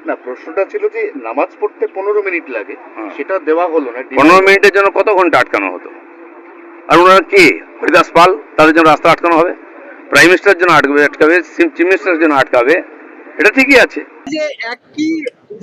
না, প্রশ্নটা ছিল যে নামাজ পড়তে 15 মিনিট লাগে, সেটা দেওয়া হলো না। 15 মিনিটের জন্য কত ঘন্টা আটকানো হতো? আর ওনারা কে? হরিদাস পাল, তাদের জন্য রাস্তা আটকানো হবে? প্রাইম মিনিস্টারের জন্য আটকাবে, চিফ মিনিস্টারের জন্য আটকাবে? এটা ঠিকই আছে। যে একই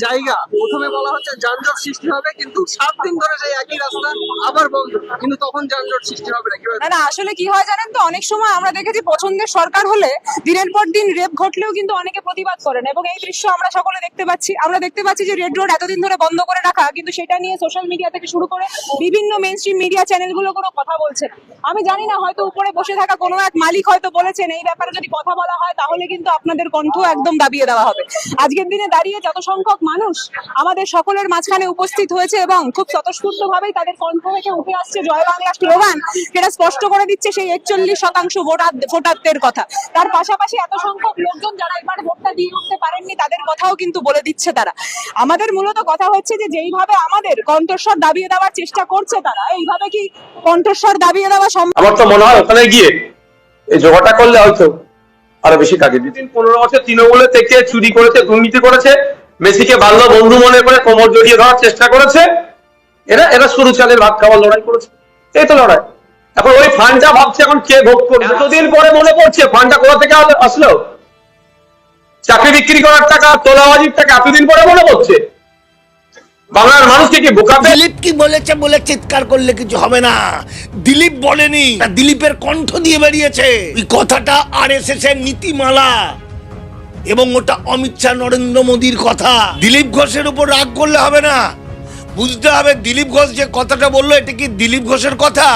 জায়গা প্রথমে বলা হচ্ছে যানজট সৃষ্টি হবে, কিন্তু 7 দিন ধরে সেই একই রাস্তা আবার বন্ধ, কিন্তু তখন যানজট সৃষ্টি হবে না। না না, আসলে কি হয় জানেন তো, অনেক সময় আমরা দেখেছি পছন্দের সরকার হলে দিনের পর দিন রেপ ঘটলেও কিন্তু অনেকে প্রতিবাদ করেন, এবং এই দৃশ্য আমরা সকলে দেখতে পাচ্ছি। আমরা দেখতে পাচ্ছি যে রেড রোড এতদিন ধরে বন্ধ করে রাখা, কিন্তু সেটা নিয়ে সোশ্যাল মিডিয়া থেকে শুরু করে বিভিন্ন মেইনস্ট্রিম মিডিয়া চ্যানেলগুলো কোনো কথা বলছে না। আমি জানি না, হয়তো উপরে বসে থাকা কোনো এক মালিক হয়তো বলেছেন এই ব্যাপারে যদি কথা বলা হয় তাহলে কিন্তু আপনাদের কণ্ঠ একদম দাবিয়ে দেওয়া হবে। আজকের দিনে দাঁড়িয়ে যত সংখ্যক মানুষ আমাদের সকলের মাঝখানে উপস্থিত হয়েছে এবং খুব স্বতঃস্ফূর্ত ভাবেই তাদের কণ্ঠ থেকে উঠে আসছে জয় বাংলা স্লোগান, যেটা স্পষ্ট করে দিচ্ছে সেই 41% ভোটারদের কথা। তার পাশাপাশি এত সংখ্যক লোকজন যারা এবার ভোটটা দিয়ে উঠতে পারেননি তাদের কথাও কিন্তু বলে দিচ্ছে তারা। আমাদের মূলত কথা হচ্ছে যে যেইভাবে আমাদের কণ্ঠস্বর দাবিয়ে দেওয়ার চেষ্টা করছে তারা, এইভাবে কি কণ্ঠস্বর দাবিয়ে দেওয়া সম্ভব? আমার তো মনে হয় ওখানে গিয়ে এই জোগাড়টা করলে হয়তো আরো বেশি কাজে দিত। 15 বছর তৃণমূলে থেকে চুরি করেছে, দুর্নীতি করেছে, মেসিকে বাল্য বন্ধু মনে করে কোমর জড়িয়ে ধরার চেষ্টা করেছে। এরা সরু চালের ভাত খাওয়ার লড়াই করেছে, এই তো লড়াই। এখন ওই ফান্ডটা ভাবছে এখন কে ভোগ করবে। এতদিন পরে মনে পড়ছে ফান্ডটা কোথা থেকে আসলো? চাকরি বিক্রি করার টাকা, তোলাবাজির টাকা এতদিন পরে মনে পড়ছে। বাংলার মানুষকে কি বোকাবে? দিলীপ কি বলেছে বলে চিৎকার করলে কিছু হবে না। দিলীপ বলেনি, দিলীপের কণ্ঠ দিয়ে বেরিয়েছে। এই কথাটা আরএসএস এর নীতিমালা, এবং ওটা অমিত শাহ নরেন্দ্র মোদীর কথা। দিলীপ ঘোষের উপর রাগ করলে হবে না, বুঝতে হবে দিলীপ ঘোষ যে কথাটা বললো এটা কি দিলীপ ঘোষের কথা?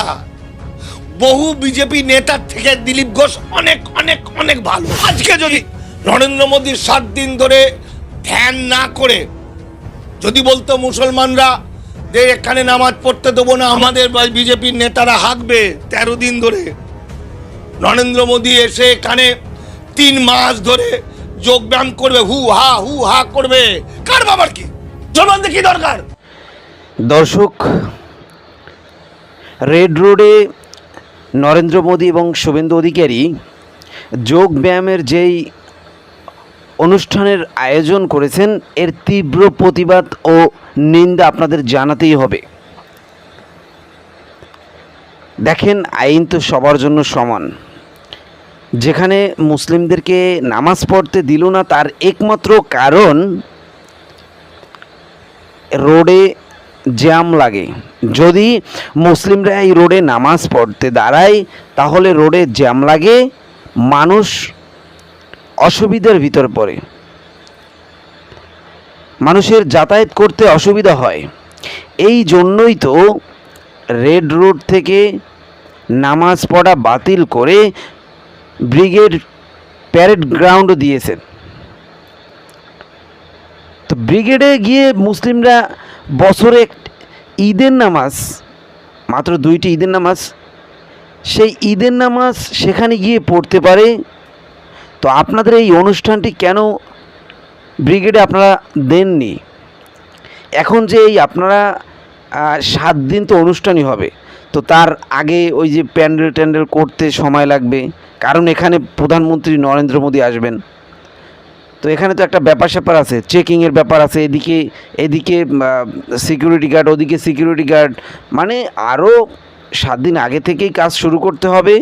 বহু বিজেপি নেতার থেকে দিলীপ ঘোষ অনেক অনেক অনেক ভালো। আজকে যদি নরেন্দ্র মোদী 7 দিন ধরে ধ্যান না করে যদি বলতো মুসলমানরা যে এখানে নামাজ পড়তে দেবো না, আমাদের বিজেপির নেতারা হাঁকবে 13 দিন ধরে। নরেন্দ্র মোদী এসে এখানে 3 মাস ধরে যোগব্যায়াম করবে, হু হা করবে, কার বাবার কি মুসলমানদের কি দরকার? দর্শক, রেড রোডে নরেন্দ্র মোদী এবং শুভেন্দু অধিকারী যোগ ব্যায়ামের যেই অনুষ্ঠানের আয়োজন করেছেন এর তীব্র প্রতিবাদ ও নিন্দা আপনাদের জানাতেই হবে। দেখেন, আইন তো সবার জন্য সমান। যেখানে মুসলিমদেরকে নামাজ পড়তে দিল না তার একমাত্র কারণ রোডে জ্যাম লাগে। যদি মুসলিমরা এই রোডে নামাজ পড়তে দাঁড়ায় তাহলে রোডে জ্যাম লাগে, মানুষ অসুবিধার ভিতর পড়ে, মানুষের যাতায়াত করতে অসুবিধা হয়। এই জন্যই তো রেড রোড থেকে নামাজ পড়া বাতিল করে ব্রিগেড প্যারেড গ্রাউন্ড দিয়েছেন। তো ব্রিগেডে গিয়ে মুসলিমরা বছরে ঈদের নামাজ, মাত্র 2টি ঈদের নামাজ, সেই ঈদের নামাজ সেখানে গিয়ে পড়তে পারে। তো আপনাদের এই অনুষ্ঠানটি কেন ব্রিগেডে আপনারা দেননি? এখন যে এই আপনারা 7 দিন তো অনুষ্ঠানই হবে, তো তার আগে ওই যে প্যান্ডেল করতে সময় লাগবে, কারণ এখানে প্রধানমন্ত্রী নরেন্দ্র মোদী আসবেন। তো এখানে তো একটা ব্যাপার স্যাপার আছে, চেকিংয়ের ব্যাপার আছে, এদিকে সিকিউরিটি গার্ড, ওদিকে সিকিউরিটি গার্ড, মানে আরও 7 দিন আগে থেকেই কাজ শুরু করতে হবে।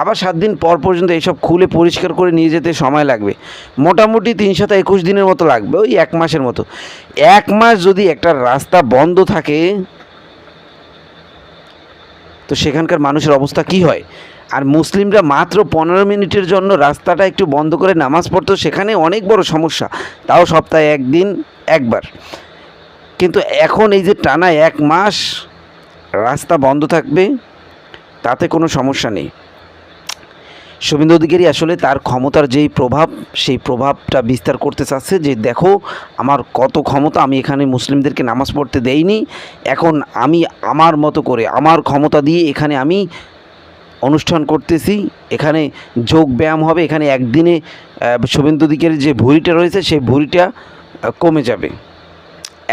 আবার 7 দিন পর পর্যন্ত এইসব খুলে পরিষ্কার করে নিয়ে যেতে সময় লাগবে। মোটামুটি 321 দিনের মতো লাগবে, ওই 1 মাসের মতো। 1 মাস যদি একটা রাস্তা বন্ধ থাকে তো সেখানকার মানুষের অবস্থা কি হয়? আর মুসলিমরা মাত্র 15 মিনিটের জন্য রাস্তাটা একটু বন্ধ করে নামাজ পড়তো, সেখানে অনেক বড় সমস্যা, তাও সপ্তাহে 1 দিন 1 বার। কিন্তু এখন এই যে টানা 1 মাস রাস্তা বন্ধ থাকবে, তাতে কোনো সমস্যা নেই। শুভেন্দু অধিকারী আসলে তার ক্ষমতার যেই প্রভাব, সেই প্রভাবটা বিস্তার করতে চাচ্ছে যে দেখো আমার কত ক্ষমতা, আমি এখানে মুসলিমদেরকে নামাজ পড়তে দেইনি, এখন আমি আমার মতো করে আমার ক্ষমতা দিয়ে এখানে আমি অনুষ্ঠান করতেছি, এখানে যোগ ব্যায়াম হবে, এখানে একদিনে শুভেন্দু অধিকারীর যে ভুঁড়িটা রয়েছে সেই ভুঁড়িটা কমে যাবে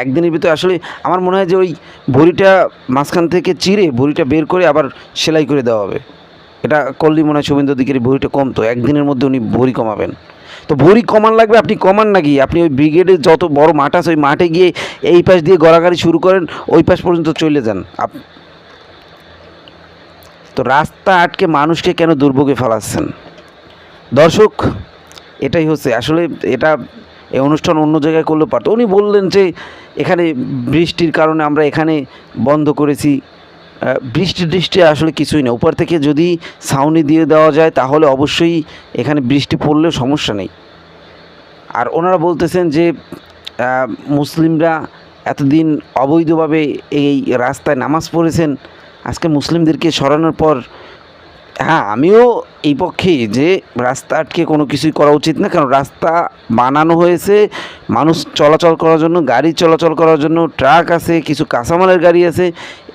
একদিনের ভিতরে। আসলে আমার মনে হয় যে ওই ভুঁড়িটা মাঝখান থেকে চিরে ভুঁড়িটা বের করে আবার সেলাই করে দেওয়া হবে, এটা করলেই মনে হয় শুভেন্দু অধিকারী ভরিটা কমতো, একদিনের মধ্যে উনি ভরি কমাবেন। তো ভরি কমান লাগবে, আপনি কমান নাকি? আপনি ওই ব্রিগেডের যত বড় মাঠ আছে ওই মাঠে গিয়ে এই পাশ দিয়ে গড়াগাড়ি শুরু করেন, ওই পাশ পর্যন্ত চলে যান। তো রাস্তা আটকে মানুষকে কেন দুর্ভোগে ফেলাচ্ছেন? দর্শক, এটাই হচ্ছে আসলে, এটা এই অনুষ্ঠান অন্য জায়গায় করলে পারতো। উনি বললেন যে এখানে বৃষ্টির কারণে আমরা এখানে বন্ধ করেছি। বৃষ্টি আসলে কিছুই না, উপর থেকে যদি ছাউনি দিয়ে দেওয়া যায় তাহলে অবশ্যই এখানে বৃষ্টি পড়লেও সমস্যা নেই। আর ওনারা বলতেছেন যে মুসলিমরা এতদিন অবৈধভাবে এই রাস্তায় নামাজ পড়েছেন, আজকে মুসলিমদেরকে সরানোর পর, হ্যাঁ আমিও এই পক্ষে যে রাস্তা আটকে কোনো কিছুই করা উচিত না, কারণ রাস্তা বানানো হয়েছে মানুষ চলাচল করার জন্য, গাড়ি চলাচল করার জন্য, ট্রাক আছে, কিছু কাঁচামালের গাড়ি আছে,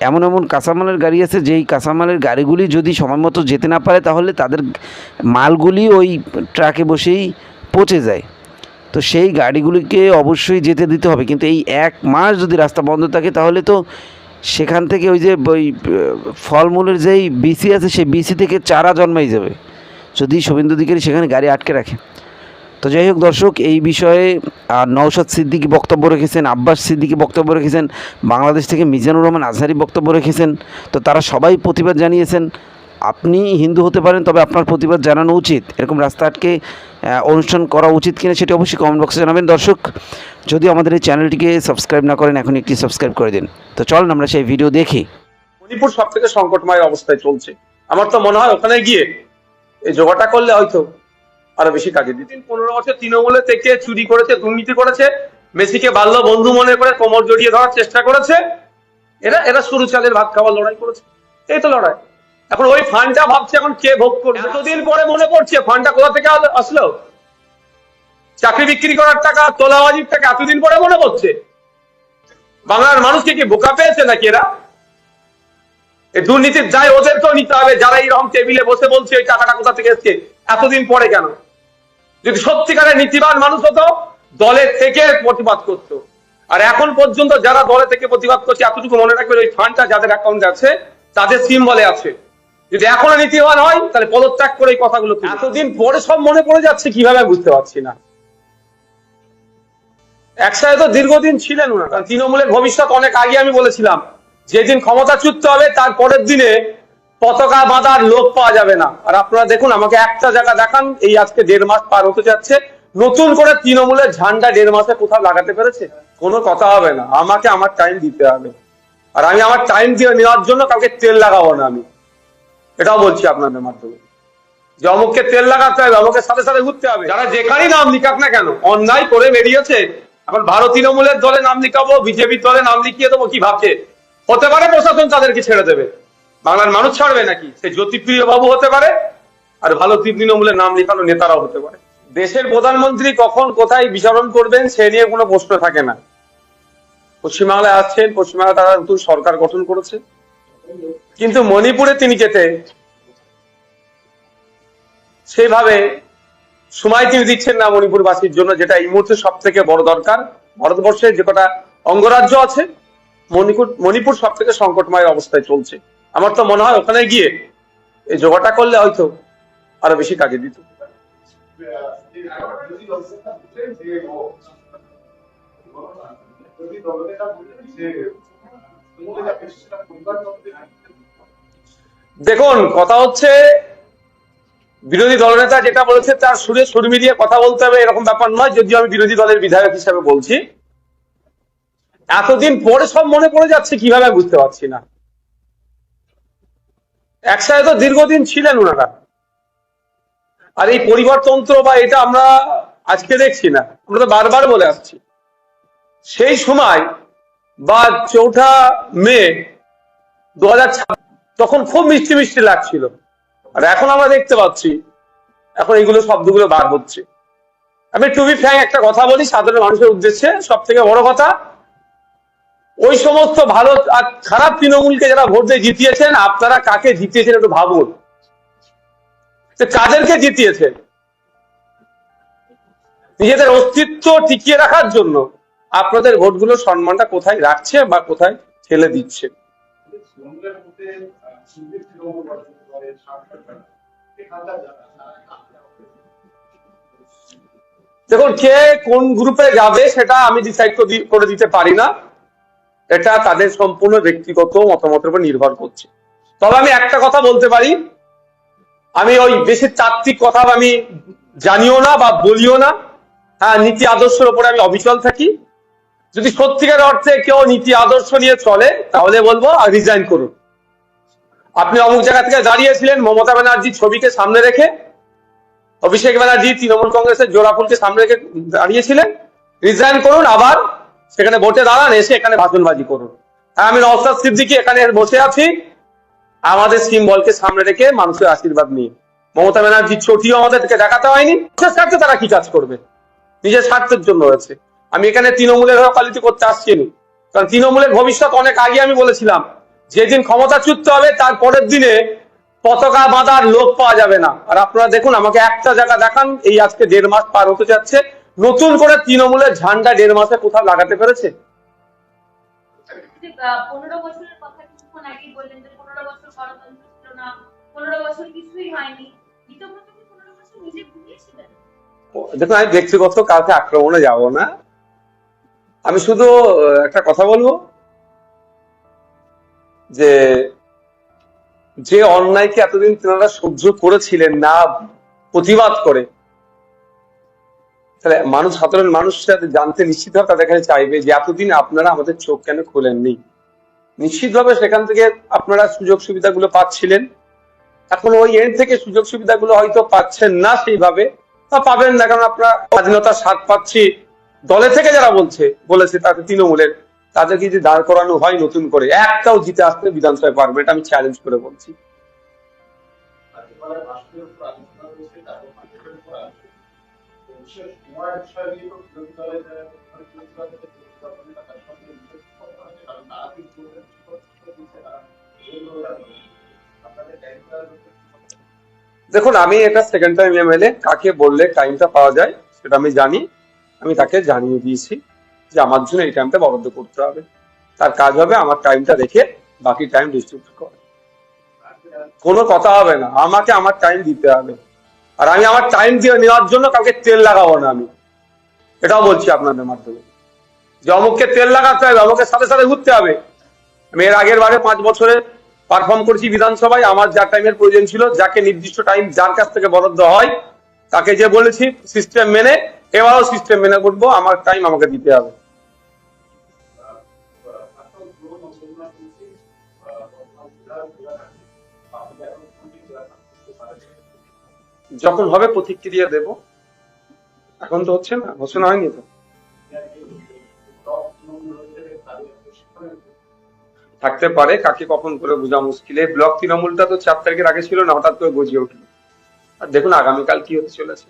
এমন এমন কাঁচামালের গাড়ি আছে যেই কাঁচামালের গাড়িগুলি যদি সময় মতো যেতে না পারে তাহলে তাদের মালগুলি ওই ট্রাকে বসেই পচে যায়। তো সেই গাড়িগুলিকে অবশ্যই যেতে দিতে হবে, কিন্তু এই 1 মাস যদি রাস্তা বন্ধ থাকে তাহলে তো সেখান থেকে ওই যে ওই ফলমূলের যেই বিসি আছে সেই বিসি থেকে চারা জন্মাই যাবে যদি শুভেন্দু অধিকারী সেখানে গাড়ি আটকে রাখে। তো যাই হোক দর্শক, এই বিষয়ে নওশাদ সিদ্দিকী বক্তব্য রেখেছেন, আব্বাস সিদ্দিকী বক্তব্য রেখেছেন, বাংলাদেশ থেকে মিজানুর রহমান আজহারি বক্তব্য রেখেছেন। তো তারা সবাই প্রতিবাদ জানিয়েছেন। আপনি হিন্দু হতে পারেন, তবে আপনার প্রতিবাদ জানানো উচিত। এরকম রাস্তা আটকে অনুষ্ঠান করা উচিত কিনা সেটি অবশ্যই কমেন্ট বক্সে জানাবেন। দর্শক, যদি আমাদের এই চ্যানেলটিকে সাবস্ক্রাইব না করেন এখন একটি সাবস্ক্রাইব করে দিন। তো চলুন আমরা সেই ভিডিও দেখি। মণিপুর সব থেকে সংকটময় অবস্থায় চলছে। আমার তো মনে হয় ওখানে গিয়ে এই যোগাটা করলে হয়তো আরো বেশি কাজে দিত। 15 বছর তৃণমূলে থেকে চুরি করেছে, দুর্নীতি করেছে, মেসিকে বাল্য বন্ধু মনে করে কোমর জড়িয়ে ধরার চেষ্টা করেছে। এরা শুরু চালের ভাত খাওয়ার লড়াই করেছে, এই তো লড়াই। এখন ওই ফান্ডটা ভাবছে এখন কে ভোগ করবে। এতদিন পরে মনে পড়ছে ফান্ডটা কোথা থেকে আসলো। চাকরি বিক্রি করার টাকা, তোলাবাজির টাকা এতদিন পরে মনে পড়ছে। বাংলার মানুষকে কি বোকা পেয়েছে নাকি এরা? এই দুর্নীতির দায় ওদেরকেও নিতে হবে, যারা এইরকম টেবিলে বসে বলছে ওই টাকাটা কোথা থেকে এসছে এতদিন পরে কেন? যদি সত্যিকারের নীতিবান মানুষ হতো দলের থেকে প্রতিবাদ করতো। আর এখন পর্যন্ত যারা দলে থেকে প্রতিবাদ করছে এতটুকু মনে রাখবেন, ওই ফান্ডটা যাদের অ্যাকাউন্টে আছে তাদের সিম্বলে আছে। যদি এখনো নীতিবান হয় তাহলে পদত্যাগ করে এই কথাগুলো। এতদিন পরে সব মনে পড়ে যাচ্ছে কিভাবে বুঝতে পারছি না। একসাথে তো দীর্ঘদিন ছিলেন ওনারা। তৃণমূলের ভবিষ্যৎ অনেক আগে আমি বলেছিলাম, যেদিন ক্ষমতাচ্যুত হবে তার পরের দিনে পতাকা বাঁধার লোক পাওয়া যাবে না। আর আপনারা দেখুন, আমাকে একটা জায়গা দেখান, এই আজকে 1.5 মাস পার হতে যাচ্ছে, নতুন করে তৃণমূলের ঝান্ডা 1.5 মাসে কোথাও লাগাতে পেরেছে? কোনো কথা হবে না। আমাকে আমার টাইম দিতে হবে, আর আমি আমার টাইম দিয়ে নেওয়ার জন্য কাউকে তেল লাগাবো না। আমি এটাও বলছি আপনাদের মাধ্যমে, যে অমুককে তেল লাগাতে হবে, অমুকের সাথে সাথে ঘুরতে হবে। যারা যেখানেই নাম লিখাক না কেন, অন্যায় করে বেরিয়েছে। এখন ভারত তৃণমূলের দলে নাম লিখাবো, বিজেপির দলে নাম লিখিয়ে দেবো, কি ভাবছে? হতে পারে প্রশাসন তাদেরকে ছেড়ে দেবে, বাংলার মানুষ ছাড়বে নাকি? সে জ্যোতিপ্রিয় বাবু হতে পারে, আর ভালো তৃণমূলের নাম লিখানো নেতারাও হতে পারে। দেশের প্রধানমন্ত্রী কখন কোথায় বিচরণ করবেন সে নিয়ে কোনো প্রশ্ন থাকে না। পশ্চিমবাংলায় আসছেন, পশ্চিমবাংলা তারা নতুন সরকার গঠন করেছে, কিন্তু মণিপুরে তিনি যেতে সেইভাবে সময় তিনি দিচ্ছেন না মণিপুরবাসীর জন্য, যেটা এই মুহূর্তে সব থেকে বড় দরকার। ভারতবর্ষের যে কটা অঙ্গরাজ্য আছে, মণিপুর সব থেকে সংকটময় অবস্থায় চলছে। আমার তো মনে হয় ওখানে গিয়ে এই যোগাটা করলে হয়তো আরো বেশি কাজে দিত। দেখুন, কথা হচ্ছে বিরোধী দলনেতা যেটা বলেছে তার সুরে সুর মিলিয়ে কথা বলতে হবে এরকম ব্যাপার নয়। যদিও আমি বিরোধী দলের বিধায়ক হিসেবে বলছি, এতদিন পরে সব মনে পড়ে যাচ্ছে কিভাবে বুঝতে পারছি না। একসাথে তো দীর্ঘদিন ছিলেন ওনারা। আর এই পরিবারতন্ত্র বা এটা আমরা আজকে দেখছি না, আমরা তো বারবার বলে আসছি। সেই সময় বা 4 মে 2026 তখন খুব মিষ্টি মিষ্টি লাগছিল, আর এখন আমরা দেখতে পাচ্ছি এখন এইগুলো শব্দগুলো বার হচ্ছে। আমি টু বি ফ্র্যাঙ্ক একটা কথা বলি সাধারণ মানুষের উদ্দেশ্যে, সব থেকে বড় কথা, ওই সমস্ত ভালো আর খারাপ তৃণমূলকে যারা ভোট দিয়ে জিতিয়েছেন, আপনারা কাকে জিতিয়েছেন একটু ভাবুন। কাদেরকে জিতিয়েছেন? নিজেদের অস্তিত্ব টিকিয়ে রাখার জন্য আপনাদের ভোটগুলো সম্মানটা কোথায় রাখছে বা কোথায় ঠেলে দিচ্ছে? দেখুন, কে কোন গ্রুপে যাবে সেটা আমি ডিসাইড করে দিতে পারি না, এটা তাদের সম্পূর্ণ ব্যক্তিগত মতামতের উপর নির্ভর করছে। তবে আমি একটা কথা বলতে পারি, আমি ওই বেশি তাত্ত্বিক কথা আমি জানিও না বা বলিও না। হ্যাঁ, নীতি আদর্শের উপরে আমি অবিচল থাকি। যদি সত্যিকার অর্থে কেউ নীতি আদর্শ নিয়ে চলে তাহলে বলবো রিজাইন করুন। আপনি অমুক জায়গা থেকে দাঁড়িয়েছিলেন মমতা ব্যানার্জির ছবিকে সামনে রেখে, অভিষেক ব্যানার্জি তৃণমূল কংগ্রেসের জোড়াফুলকে সামনে রেখে দাঁড়িয়েছিলেন, রিজাইন করুন, আবার সেখানে ভোটে দাঁড়ান, এসে এখানে ভাষণবাজি করুন। হ্যাঁ, আমি নওশাদ সিদ্দিকী এখানে বসে আছি আমাদের সিম্বলকে সামনে রেখে মানুষের আশীর্বাদ নিয়ে। মমতা ব্যানার্জির ছবিও আমাদেরকে দেখাতে হয়নি। নিজের স্বার্থে তারা কি কাজ করবে? নিজের স্বার্থের জন্য হয়েছে। আমি এখানে তৃণমূলের ওকালতি করতে আসছি না, কারণ তৃণমূলের ভবিষ্যৎ অনেক আগে আমি বলেছিলাম, যেদিন ক্ষমতাচ্যুত হবে তার পরের দিনে পতাকা বাঁধার লোক পাওয়া যাবে না। আর আপনারা দেখুন, আমাকে একটা জায়গা দেখান, এই আজকে 1.5 মাস পার হতে যাচ্ছে, নতুন করে তৃণমূলের ঝান্ডা 1.5 মাসে কোথাও লাগাতে পেরেছে? 15 বছরের কথা কিছুক্ষণ আগেই বললেন যে 15 বছর গণতন্ত্র ছিল না, 15 বছর কিছুই হয়নি। দ্বিতীয়ত কি 15 বছর নিজে ঘুমিয়েছিলেন? দেখুন, আমি ব্যক্তিগত কাউকে আক্রমণে যাব না, আমি শুধু একটা কথা বলবো যে যে অন্যায়কে এতদিন তেনারা সহ্য করেছিলেন না প্রতিবাদ করে, তাহলে মানুষ, সাধারণ মানুষ জানতে নিশ্চিতভাবে তাদের কাছে চাইবে যে এতদিন আপনারা আমাদের চোখ কেন খোলেননি। নিশ্চিতভাবে সেখান থেকে আপনারা সুযোগ সুবিধাগুলো পাচ্ছিলেন, এখন ওই এন্ড থেকে সুযোগ সুবিধাগুলো হয়তো পাচ্ছেন না সেইভাবে, বা পাবেন না, কারণ আপনারা স্বাধীনতার স্বাদ পাচ্ছি দলে থেকে যারা বলেছে তাদের তৃণমূলের, তাদেরকে যদি দাঁড় করানো হয় নতুন করে, একটাও জিতে আসতে বিধানসভায় পারবে, এটা আমি চ্যালেঞ্জ করে বলছি। দেখুন, আমি এটা সেকেন্ড টাইম এমএলএ, কাকে বললে টাইমটা পাওয়া যায় সেটা আমি জানি, আমি তাকে জানিয়ে দিয়েছি যে আমার জন্য এই টাইমটা বরাদ্দ করতে হবে, তার কাজ হবে আমার টাইমটা রেখে বাকি টাইম ডিস্ট্রিবিউট করা। কোনো কথা হবে না, আমাকে আমার টাইম দিতে হবে, আর আমি আমার টাইম দিয়ে নেওয়ার জন্য কাউকে তেল লাগাবো না। আমি এটাও বলছি আপনাদের মাধ্যমে যে অমুককে তেল লাগাতে হবে, অমুকের সাথে সাথে ঘুরতে হবে। আমি এর আগের বারে 5 বছরে পারফর্ম করেছি বিধানসভায়, আমার যা টাইমের প্রয়োজন ছিল, যাকে নির্দিষ্ট টাইম যার কাছ থেকে বরাদ্দ হয় তাকে যে বলেছি সিস্টেম মেনে, এবারও সিস্টেম মেনে করবো, আমার টাইম আমাকে দিতে হবে। যখন হবে প্রতিক্রিয়া দেব, এখন তো হচ্ছে না, ঘোষণা হয়নি তো। থাকতে পারে, কাকে কখন করে বোঝা মুশকিল। এই ব্লক তৃণমূলটা তো 4 তারিখের আগে ছিল না, হঠাৎ করে গজিয়ে উঠলো। আর দেখুন আগামীকাল কি হতে চলেছে।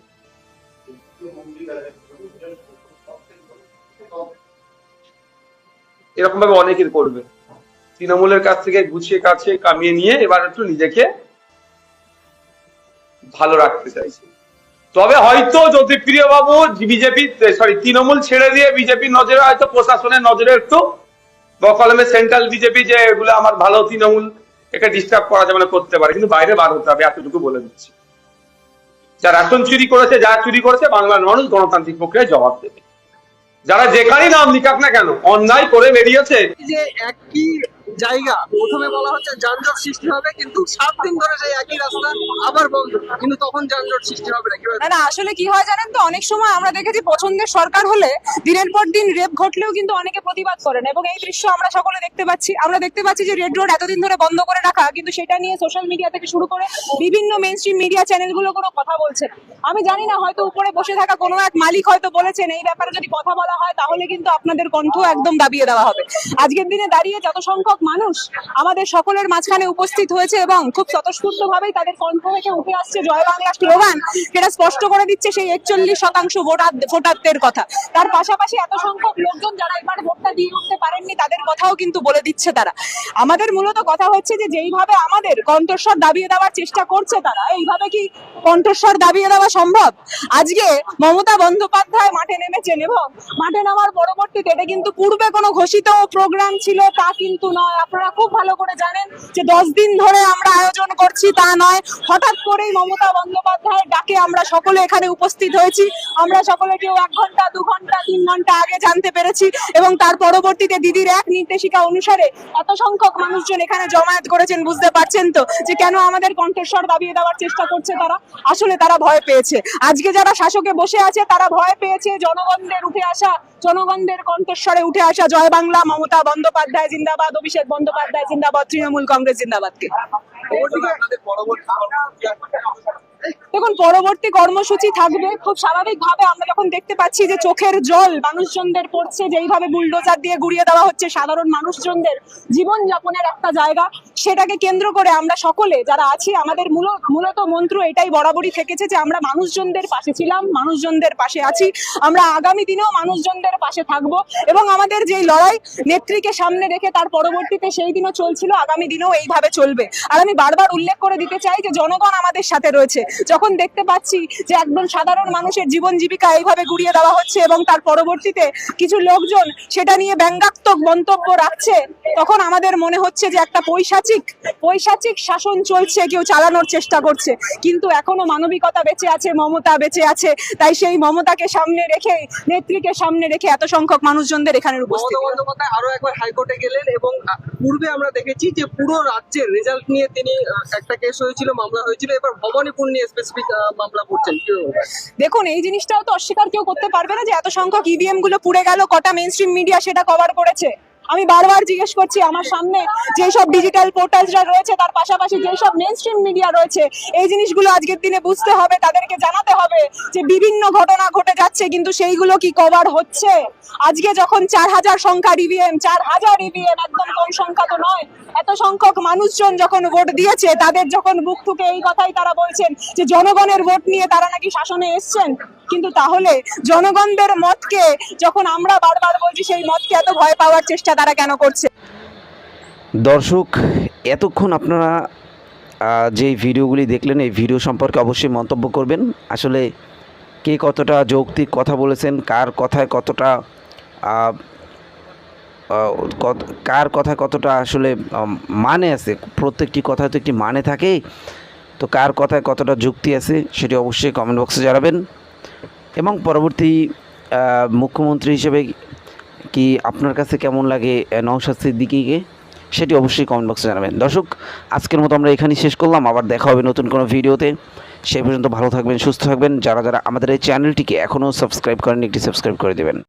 এরকম ভাবে অনেকের করবে, তৃণমূলের কাছ থেকে গুছিয়ে কাছে কামিয়ে নিয়ে এবার একটু নিজেকে ভালো রাখতে চাইছে। তবে হয়তো জ্যোতিপ্রিয় বাবু তৃণমূল ছেড়ে দিয়ে বিজেপির নজরে, হয়তো প্রশাসনের নজরে একটু বকলমে সেন্ট্রাল বিজেপি যে এগুলো আমার ভালো তৃণমূল, একে ডিস্টার্ব করা যাবে না, করতে পারে, কিন্তু বাইরে বার হতে হবে, এতটুকু বলে দিচ্ছি। যারা রেশন চুরি করেছে, যা চুরি করেছে, বাংলার মানুষ গণতান্ত্রিক প্রক্রিয়ায় জবাব দেবে। যারা যেখানেই নাম লিখাক না কেন, অন্যায় করে বেরিয়েছে। যে একই জায়গা প্রথমে বলা হচ্ছে যানজট সৃষ্টি হবে, কিন্তু 7 দিন ধরে সেই একই রাস্তা আবার বন্ধ, কিন্তু তখন যানজট সৃষ্টি হবে না। না আসলে কি হয় জানেন তো, অনেক সময় আমরা দেখেছি পছন্দের সরকার হলে দিনের পর দিন রেপ ঘটলেও কিন্তু অনেকে প্রতিবাদ করেন, এবং এই দৃশ্য আমরা সকলে দেখতে পাচ্ছি। আমরা দেখতে পাচ্ছি যে রেড রোড এতদিন ধরে বন্ধ করে রাখা, কিন্তু সেটা নিয়ে সোশ্যাল মিডিয়া থেকে শুরু করে বিভিন্ন মেইনস্ট্রিম মিডিয়া চ্যানেলগুলো কোনো কথা বলছে না। আমি জানি না, হয়তো উপরে বসে থাকা কোনো এক মালিক হয়তো বলেছেন এই ব্যাপারে যদি কথা বলা হয় তাহলে কিন্তু আপনাদের কণ্ঠ একদম দাবিয়ে দেওয়া হবে। আজকের দিনে দাঁড়িয়ে যত সংখ্যক মানুষ আমাদের সকলের মাঝখানে উপস্থিত হয়েছে এবং খুব স্বতঃস্ফূর্ত ভাবেই তাদের কণ্ঠ থেকে উঠে আসছে জয় বাংলা স্লোগান, সেটা স্পষ্ট করে দিচ্ছে সেই 41% ভোটারদের কথা। তার পাশাপাশি এত সংখ্যক লোকজন যারা এবার ভোটটা দিয়ে উঠতে পারেননি তাদের কথাও কিন্তু বলে দিচ্ছে তারা। আমাদের মূলত কথা হচ্ছে যে যেইভাবে আমাদের কণ্ঠস্বর দাবিয়ে দেওয়ার চেষ্টা করছে তারা, এইভাবে কি কণ্ঠস্বর দাবিয়ে দেওয়া সম্ভব? আজকে মমতা বন্দ্যোপাধ্যায় মাঠে নেমেছেন, এবং মাঠে নামার পরবর্তীতে এটা কিন্তু পূর্বে কোনো ঘোষিত প্রোগ্রাম ছিল তা কিন্তু নয়। নয়, আপনারা খুব ভালো করে জানেন যে 10 দিন ধরে আমরা আয়োজন করছি তা নয়, হঠাৎ করেই মমতা বন্দ্যোপাধ্যায়ের ডাকে আমরা সকলে এখানে উপস্থিত হয়েছি। আমরা সকলে কেউ 1 ঘন্টা 2 ঘন্টা 3 ঘন্টা আগে জানতে পেরেছি এবং তার পরবর্তীতে দিদির এক নির্দেশিকা অনুসারে এত সংখ্যক মানুষজন এখানে জমায়েত করেছেন। বুঝতে পারছেন তো যে কেন আমাদের কণ্ঠস্বর দাবিয়ে দেওয়ার চেষ্টা করছে তারা? আসলে তারা ভয় পেয়েছে। আজকে যারা শাসকে বসে আছে তারা ভয় পেয়েছে জনগণদের উঠে আসা, জনগণদের কণ্ঠস্বরে উঠে আসা জয় বাংলা, মমতা বন্দ্যোপাধ্যায় জিন্দাবাদ, অভিষেক বন্দ্যোপাধ্যায় জিন্দাবাদ, তৃণমূল কংগ্রেস জিন্দাবাদকে। দেখুন, পরবর্তী কর্মসূচি থাকবে খুব স্বাভাবিকভাবে। আমরা যখন দেখতে পাচ্ছি যে চোখের জল মানুষজনদের পড়ছে, যেইভাবে বুলডোজার দিয়ে গুড়িয়ে দেওয়া হচ্ছে সাধারণ মানুষজনদের জীবন যাপনের একটা জায়গা, সেটাকে কেন্দ্র করে আমরা সকলে যারা আছি আমাদের মূলত মন্ত্র এটাই বরাবরই থেকেছে যে আমরা মানুষজনদের পাশে ছিলাম, মানুষজনদের পাশে আছি, আমরা আগামী দিনেও মানুষজনদের পাশে থাকবো এবং আমাদের যেই লড়াই নেত্রীকে সামনে রেখে তার পরবর্তীতে সেই দিনও চলছিল, আগামী দিনেও এইভাবে চলবে। আর আমি বারবার উল্লেখ করে দিতে চাই যে জনগণ আমাদের সাথে রয়েছে। যখন দেখতে পাচ্ছি যে একদম সাধারণ মানুষের জীবন জীবিকা এইভাবে গুড়িয়ে দেওয়া হচ্ছে এবং তার পরবর্তীতে কিছু লোকজন সেটা নিয়ে ব্যঙ্গাত্মক মন্তব্য রাখছে, তখন আমাদের মনে হচ্ছে যে একটা পৈশাচিক শাসন চলছে, কেউ চালানোর চেষ্টা করছে, কিন্তু এখনো মানবিকতা বেঁচে আছে, মমতা বেঁচে আছে। তাই সেই মমতাকে সামনে রেখে, নেত্রীকে সামনে রেখে এত সংখ্যক মানুষজনদের এখানে উপস্থিত। মমতা বন্দ্যোপাধ্যায় আরো একবার হাইকোর্টে গেলেন এবং পূর্বে আমরা দেখেছি যে পুরো রাজ্যের রেজাল্ট নিয়ে তিনি একটা কেস হয়েছিল, মামলা হয়েছিল, এবার ভবানীপুর নিয়ে স্পেসিফিক মামলা করছেন। দেখুন, এই জিনিসটাও তো অস্বীকার কেউ করতে পারবে না যে এত সংখ্যক ইভিএম গুলো পুড়ে গেল, কটা মেইন স্ট্রিম মিডিয়া সেটা কভার করেছে। আমি বারবার জিজ্ঞেস করছি, আমার সামনে যেসব ডিজিটাল পোর্টালসরা রয়েছে তার পাশাপাশি যেসব মেইন স্ট্রিম মিডিয়া রয়েছে, এই জিনিসগুলো আজকের দিনে বুঝতে হবে, তাদেরকে জানাতে হবে যে বিভিন্ন ঘটনা ঘটে যাচ্ছে কিন্তু সেইগুলো কি কভার হচ্ছে। আজকে যখন 4000 সংখ্যার ইভিএম, 4000 ইভিএম একদম কম সংখ্যা তো নয়, এত সংখ্যক মানুষজন যখন ভোট দিয়েছে, তাদের যখন বুক ঠুকে এই কথাই তারা বলছেন যে জনগণের ভোট নিয়ে তারা নাকি শাসনে এসছেন, কিন্তু তাহলে জনগণদের মতকে যখন আমরা বারবার বলছি, সেই মতকে এত ভয় পাওয়ার চেষ্টা তারা কেন করছে? দর্শক, এতক্ষণ আপনারা যে ভিডিওগুলি দেখলেন, এই ভিডিও সম্পর্কে অবশ্যই মন্তব্য করবেন। আসলে কে কতটা যৌক্তিক কথা বলেছেন, কার কথায় কতটা আসলে মানে আছে, প্রত্যেকটি কথায় তো একটি মানে থাকে, তো কার কথায় কতটা যুক্তি আছে সেটি অবশ্যই কমেন্ট বক্সে জানাবেন। এবং পরবর্তী মুখ্যমন্ত্রী হিসেবে কি আপনার কাছে কেমন লাগে নওশাদ সিদ্দিকীকে, সেটি অবশ্যই কমেন্ট বক্সে জানাবেন। দর্শক, আজকের মতো আমরা এখানেই শেষ করলাম, আবার দেখা হবে নতুন কোনো ভিডিওতে। সেই পর্যন্ত ভালো থাকবেন, সুস্থ থাকবেন। যারা আমাদের এই চ্যানেলটিকে এখনও সাবস্ক্রাইব করেন, একটি সাবস্ক্রাইব করে দেবেন।